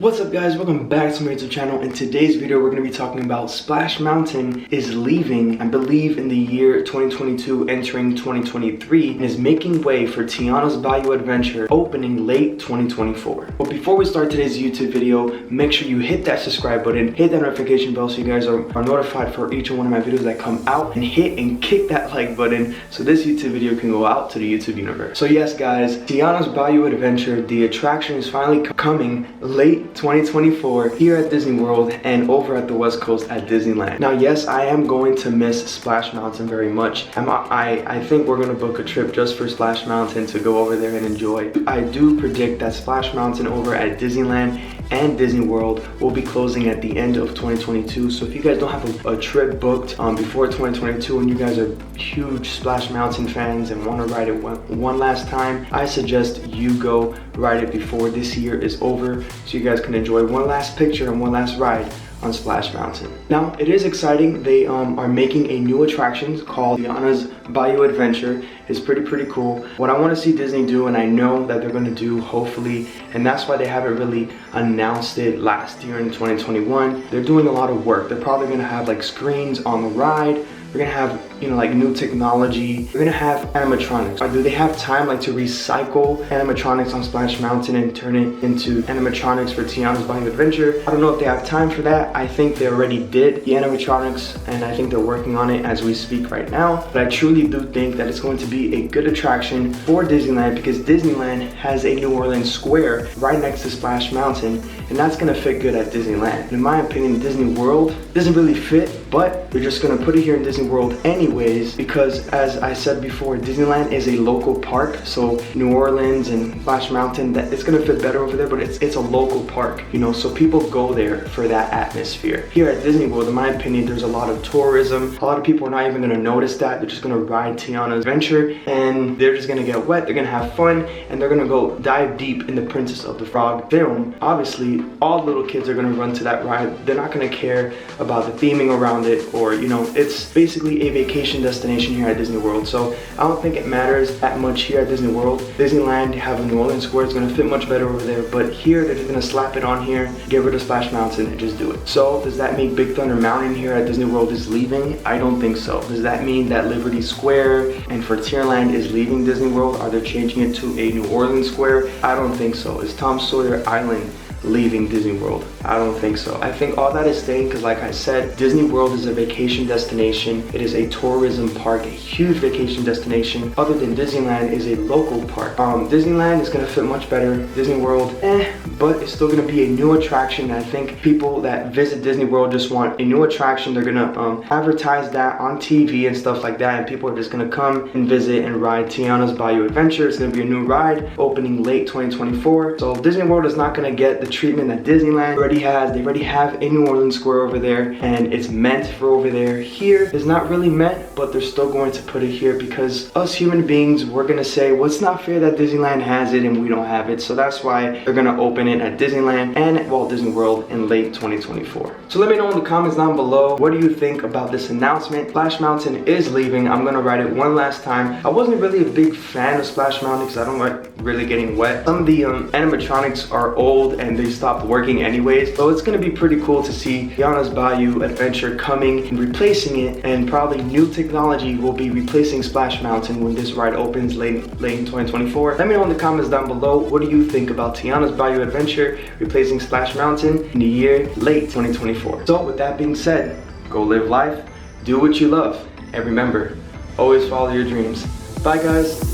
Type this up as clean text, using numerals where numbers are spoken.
What's up guys, welcome back to my YouTube channel. In today's video we're going to be talking about Splash Mountain is leaving, I believe, in the year 2022 entering 2023 and is making way for Tiana's Bayou adventure opening late 2024. But before we start today's YouTube video, make sure you hit that subscribe button, hit that notification bell so you guys are notified for each and one of my videos that come out, and hit and kick that like button so this YouTube video can go out to the YouTube universe. So yes guys, Tiana's Bayou adventure, the attraction is finally coming late 2024 here at Disney World and over at the West Coast at Disneyland. Now yes, I am going to miss Splash Mountain very much. I think we're going to book a trip just for Splash Mountain to go over there and enjoy. I do predict that Splash Mountain over at Disneyland and Disney World will be closing at the end of 2022. So if you guys don't have a trip booked before 2022 and you guys are huge Splash Mountain fans and want to ride it one last time, I suggest you go ride it before this year is over so you guys can enjoy one last picture and one last ride on Splash Mountain. Now it is exciting. They are making a new attraction called Tiana's Bayou Adventure. It's pretty cool. What I want to see Disney do, and I know that they're going to do, hopefully, and that's why they haven't really announced it last year in 2021. They're doing a lot of work. They're probably going to have like screens on the ride. We're gonna have, like new technology. We're gonna have animatronics. Do they have time like to recycle animatronics on Splash Mountain and turn it into animatronics for Tiana's Bayou Adventure? I don't know if they have time for that. I think they already did the animatronics and I think they're working on it as we speak right now. But I truly do think that it's going to be a good attraction for Disneyland because Disneyland has a New Orleans square right next to Splash Mountain and that's gonna fit good at Disneyland. In my opinion, Disney World doesn't really fit, but they're just gonna put it here in Disney World anyways because, as I said before, Disneyland is a local park, so New Orleans and Splash Mountain, that it's gonna fit better over there, but it's a local park, so people go there for that atmosphere. Here at Disney World, in my opinion, there's a lot of tourism. A lot of people are not even gonna notice that. They're just gonna ride Tiana's adventure and they're just gonna get wet, they're gonna have fun, and they're gonna go dive deep in the Princess of the Frog film. Obviously, all little kids are gonna run to that ride. They're not gonna care about the theming around it, or it's basically a vacation destination here at Disney World. So I don't think it matters that much here at Disney World. Disneyland, you have a New Orleans square, it's gonna fit much better over there, but here they're just gonna slap it on here, get rid of Splash Mountain and just do it. So does that mean Big Thunder Mountain here at Disney World is leaving? I don't think so. Does that mean that Liberty Square and Frontierland is leaving Disney World? Are they changing it to a New Orleans square? I don't think so. Is Tom Sawyer Island leaving Disney World? I don't think so. I think all that is staying because, like I said, Disney World is a vacation destination. It is a tourism park, a huge vacation destination. Other than Disneyland is a local park. Disneyland is gonna fit much better. Disney World, but it's still gonna be a new attraction. I think people that visit Disney World just want a new attraction. They're gonna advertise that on TV and stuff like that, and people are just gonna come and visit and ride Tiana's Bayou Adventure. It's gonna be a new ride opening late 2024. So Disney World is not gonna get the treatment that Disneyland already has. They already have a New Orleans square over there and it's meant for over there. Here is not really meant, but they're still going to put it here because us human beings, we're gonna say, well, it's not fair that Disneyland has it and we don't have it. So that's why they're gonna open it at Disneyland and at Walt Disney World in late 2024. So let me know in the comments down below, what do you think about this announcement? Splash Mountain is leaving. I'm gonna ride it one last time. I wasn't really a big fan of Splash Mountain because I don't like really getting wet. Some of the animatronics are old and they stopped working anyways, so it's gonna be pretty cool to see Tiana's Bayou Adventure coming and replacing it, and probably new technology will be replacing Splash Mountain when this ride opens late in 2024. Let me know in the comments down below, what do you think about Tiana's Bayou Adventure replacing Splash Mountain in the year late 2024? So with that being said, go live life, do what you love, and remember, always follow your dreams. Bye guys.